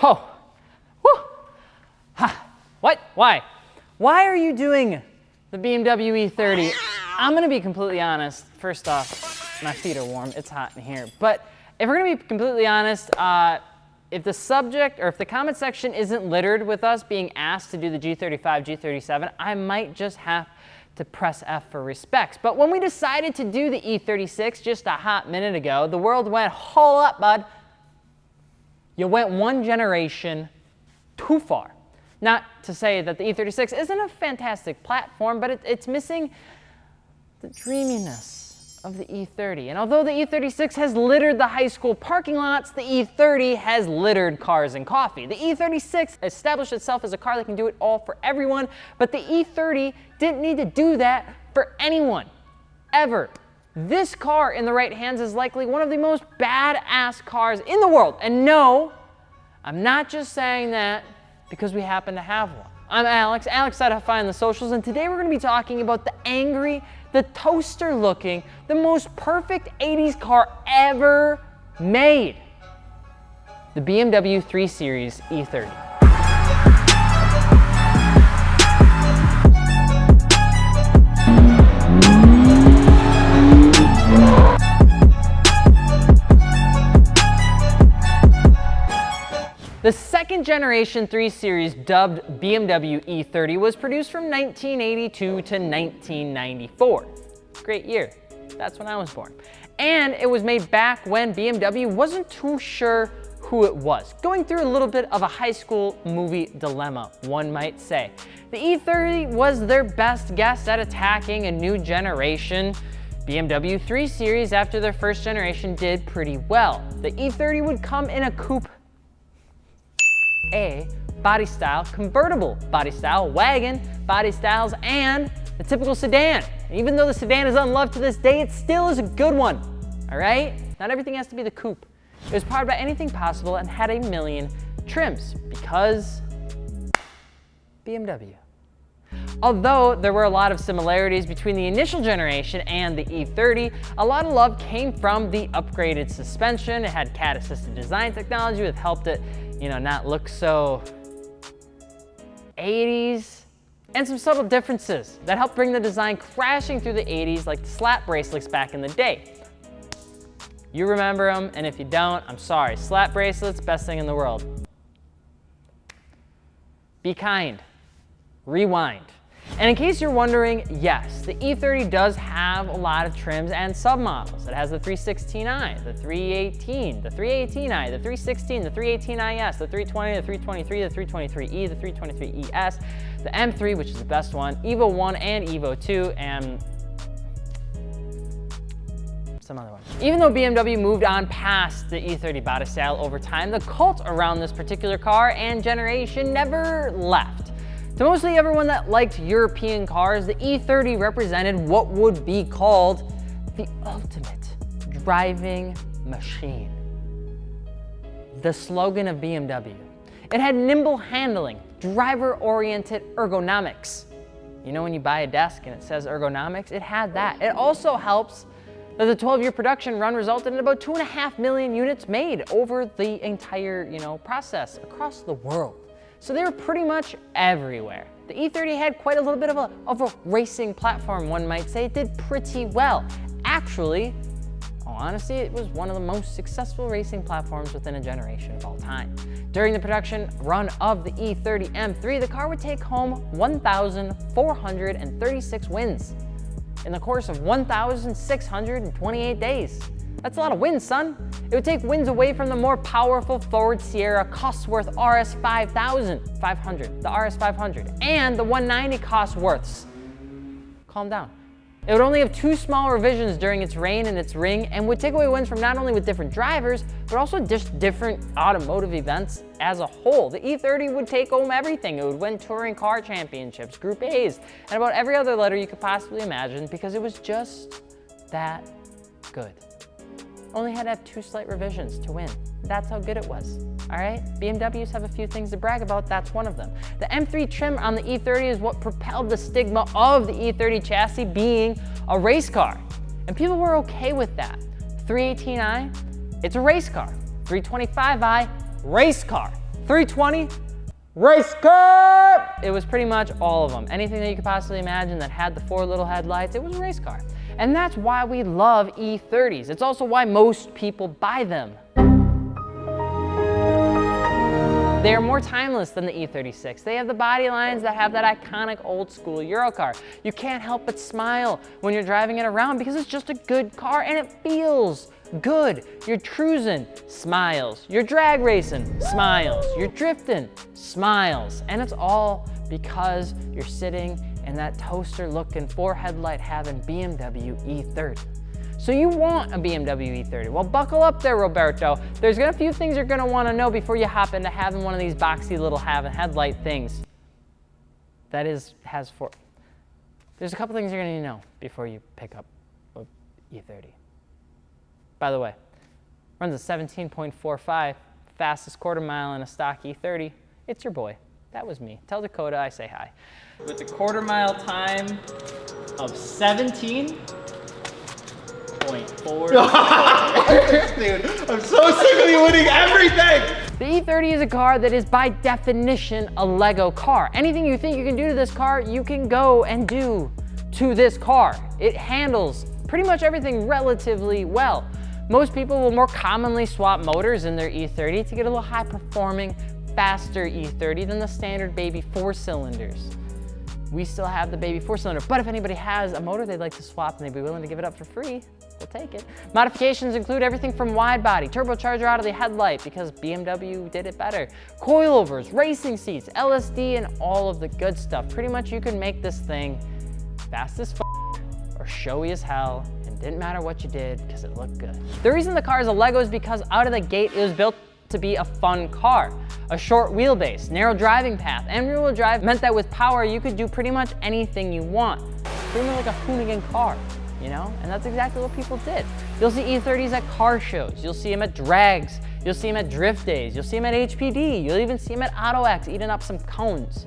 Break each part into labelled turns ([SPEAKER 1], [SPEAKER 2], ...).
[SPEAKER 1] Oh, whew. Ha. What? Why? Why are you doing the BMW E30? I'm gonna be completely honest. First off, my feet are warm, it's hot in here. But if we're gonna be completely honest, if the subject or if the comment section isn't littered with us being asked to do the G35, G37, I might just have to press F for respects. But when we decided to do the E36 just a hot minute ago, the world went, hold up, bud. You went one generation too far. Not to say that the E36 isn't a fantastic platform, but it's missing the dreaminess of the E30. And although the E36 has littered the high school parking lots, the E30 has littered cars and coffee. The E36 established itself as a car that can do it all for everyone, but the E30 didn't need to do that for anyone, ever. This car in the right hands is likely one of the most badass cars in the world. And no, I'm not just saying that because we happen to have one. I'm Alex, Alex.fi on the socials, and today we're gonna be talking about the angry, the toaster looking, the most perfect 80s car ever made. The BMW 3 Series E30. The second generation 3 Series, dubbed BMW E30, was produced from 1982 to 1994. Great year. That's when I was born. And it was made back when BMW wasn't too sure who it was. Going through a little bit of a high school movie dilemma, one might say. The E30 was their best guess at attacking a new generation. BMW 3 Series, after their first generation, did pretty well. The E30 would come in a coupe A body style, convertible body style, wagon body styles, and the typical sedan. And even though the sedan is unloved to this day, it still is a good one, all right? Not everything has to be the coupe. It was powered by anything possible and had 1 million trims because BMW. Although there were a lot of similarities between the initial generation and the E30, a lot of love came from the upgraded suspension. It had CAD-assisted design technology, which helped it, not look so 80s, and some subtle differences that helped bring the design crashing through the 80s, like the slap bracelets back in the day. You remember them, and if you don't, I'm sorry. Slap bracelets, best thing in the world. Be kind. Rewind. And in case you're wondering, yes, the E30 does have a lot of trims and submodels. It has the 316i, the 318, the 318i, the 316, the 318IS, the 320, the 323, the 323e, the 323ES, the M3, which is the best one, Evo 1 and Evo 2, and some other ones. Even though BMW moved on past the E30 body style over time, the cult around this particular car and generation never left. To mostly everyone that liked European cars, the E30 represented what would be called the ultimate driving machine. The slogan of BMW. It had nimble handling, driver-oriented ergonomics. You know when you buy a desk and it says ergonomics? It had that. It also helps that the 12-year production run resulted in about 2.5 million units made over the entire, process across the world. So they were pretty much everywhere. The E30 had quite a little bit of a racing platform, one might say. It did pretty well. Actually, honestly, it was one of the most successful racing platforms within a generation of all time. During the production run of the E30 M3, the car would take home 1,436 wins in the course of 1,628 days. That's a lot of wins, son. It would take wins away from the more powerful Ford Sierra Cosworth RS500, the RS500, and the 190 Cosworths. Calm down. It would only have 2 small revisions during its reign and its ring, and would take away wins from not only with different drivers, but also just different automotive events as a whole. The E30 would take home everything. It would win touring car championships, Group A's, and about every other letter you could possibly imagine because it was just that good. Only had to have 2 slight revisions to win. That's how good it was, all right? BMWs have a few things to brag about, that's one of them. The M3 trim on the E30 is what propelled the stigma of the E30 chassis being a race car. And people were okay with that. 318i, it's a race car. 325i, race car. 320, race car! It was pretty much all of them. Anything that you could possibly imagine that had the 4 little headlights, it was a race car. And that's why we love E30s. It's also why most people buy them. They are more timeless than the E36. They have the body lines that have that iconic old school Euro car. You can't help but smile when you're driving it around because it's just a good car and it feels good. You're cruising, smiles. You're drag racing, smiles. You're drifting, smiles. And it's all because you're sitting in that toaster looking 4 headlight having BMW E30. So you want a BMW E30. Well, buckle up there, Roberto. There's gonna be a few things you're gonna wanna know before you hop into having one of these boxy little headlight things. There's a couple things you're gonna need to know before you pick up a E30. By the way, runs a 17.45, fastest quarter mile in a stock E30. It's your boy, that was me. Tell Dakota I say hi. With a quarter mile time of 17.4.
[SPEAKER 2] Dude, I'm so sick of you winning everything!
[SPEAKER 1] The E30 is a car that is by definition a Lego car. Anything you think you can do to this car, you can go and do to this car. It handles pretty much everything relatively well. Most people will more commonly swap motors in their E30 to get a little high performing, faster E30 than the standard baby 4 cylinders. We still have the baby 4 cylinder, but if anybody has a motor they'd like to swap and they'd be willing to give it up for free, we'll take it. Modifications include everything from wide body, turbocharger out of the headlight because BMW did it better, coilovers, racing seats, LSD, and all of the good stuff. Pretty much you can make this thing fast as f or showy as hell, and didn't matter what you did because it looked good. The reason the car is a Lego is because out of the gate it was built to be a fun car. A short wheelbase, narrow driving path, and rear-wheel drive meant that with power you could do pretty much anything you want. Pretty much like a hoonigan car, you know? And that's exactly what people did. You'll see E30s at car shows, you'll see them at drags, you'll see them at drift days, you'll see them at HPD, you'll even see them at Auto X eating up some cones.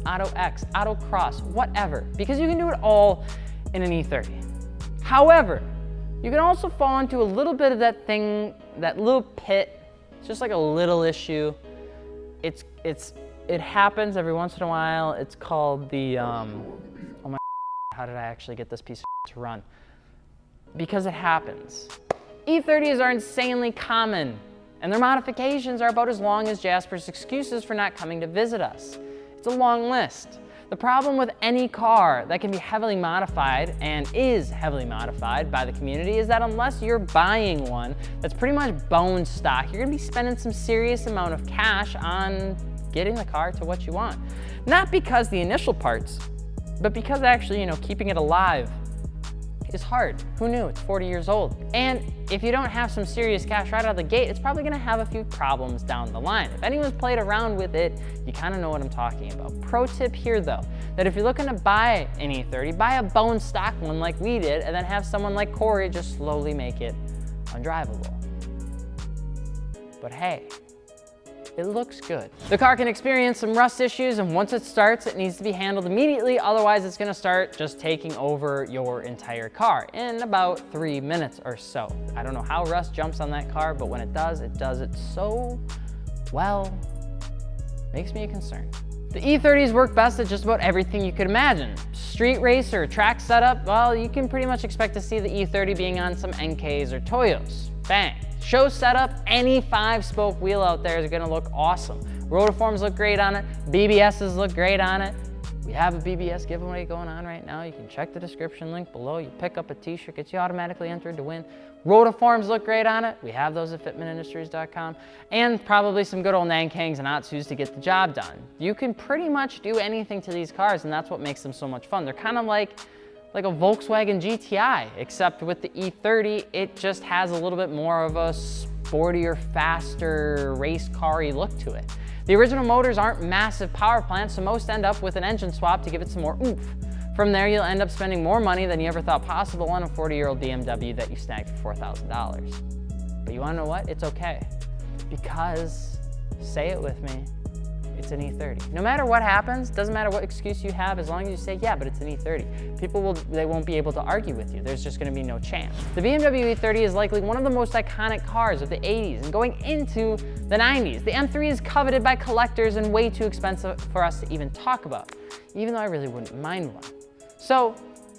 [SPEAKER 1] Auto X, Auto Cross, whatever, because you can do it all in an E30. However, you can also fall into a little bit of that thing, that little pit. It's just like a little issue. It happens every once in a while. It's called the, oh my, how did I actually get this piece of to run? Because it happens. E30s are insanely common, and their modifications are about as long as Jasper's excuses for not coming to visit us. It's a long list. The problem with any car that can be heavily modified and is heavily modified by the community is that unless you're buying one that's pretty much bone stock, you're gonna be spending some serious amount of cash on getting the car to what you want. Not because the initial parts, but because actually, you know, keeping it alive is hard. Who knew? It's 40 years old. And if you don't have some serious cash right out of the gate, it's probably gonna have a few problems down the line. If anyone's played around with it, you kind of know what I'm talking about. Pro tip here though, that if you're looking to buy an E30, buy a bone stock one like we did, and then have someone like Corey just slowly make it undrivable. But hey, it looks good. The car can experience some rust issues, and once it starts, it needs to be handled immediately, otherwise it's gonna start just taking over your entire car in about 3 minutes or so. I don't know how rust jumps on that car, but when it does it so well. Makes me concerned. The E30s work best at just about everything you could imagine. Street race or track setup, well, you can pretty much expect to see the E30 being on some NKs or Toyos. Bang. Show setup, any 5-spoke wheel out there is gonna look awesome. Rotiforms look great on it, BBSs look great on it. We have a BBS giveaway going on right now. You can check the description link below. You pick up a t-shirt, gets you automatically entered to win. Rotiforms look great on it. We have those at fitmentindustries.com. And probably some good old Nankangs and Atsus to get the job done. You can pretty much do anything to these cars, and that's what makes them so much fun. They're kind of like a Volkswagen GTI, except with the E30, it just has a little bit more of a sportier, faster, race car-y look to it. The original motors aren't massive power plants, so most end up with an engine swap to give it some more oomph. From there, you'll end up spending more money than you ever thought possible on a 40-year-old BMW that you snagged for $4,000. But you wanna know what? It's okay. Because, say it with me, it's an E30. No matter what happens, doesn't matter what excuse you have, as long as you say, yeah, but it's an E30. They won't be able to argue with you. There's just gonna be no chance. The BMW E30 is likely one of the most iconic cars of the 80s, and going into the 90s. The M3 is coveted by collectors and way too expensive for us to even talk about, even though I really wouldn't mind one. So,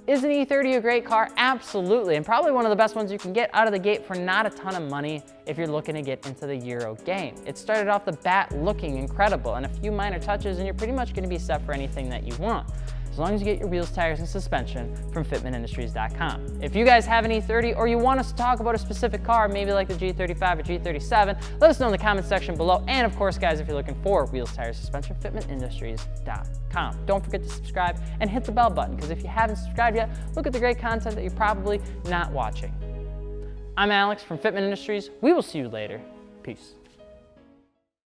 [SPEAKER 1] is an E30 a great car? Absolutely, and probably one of the best ones you can get out of the gate for not a ton of money if you're looking to get into the Euro game. It started off the bat looking incredible, and a few minor touches and you're pretty much gonna be set for anything that you want, as long as you get your wheels, tires, and suspension from fitmentindustries.com. If you guys have an E30 or you want us to talk about a specific car, maybe like the G35 or G37, let us know in the comment section below. And of course, guys, if you're looking for wheels, tires, suspension, fitmentindustries.com. Don't forget to subscribe and hit the bell button, because if you haven't subscribed yet, look at the great content that you're probably not watching. I'm Alex from Fitment Industries. We will see you later. Peace.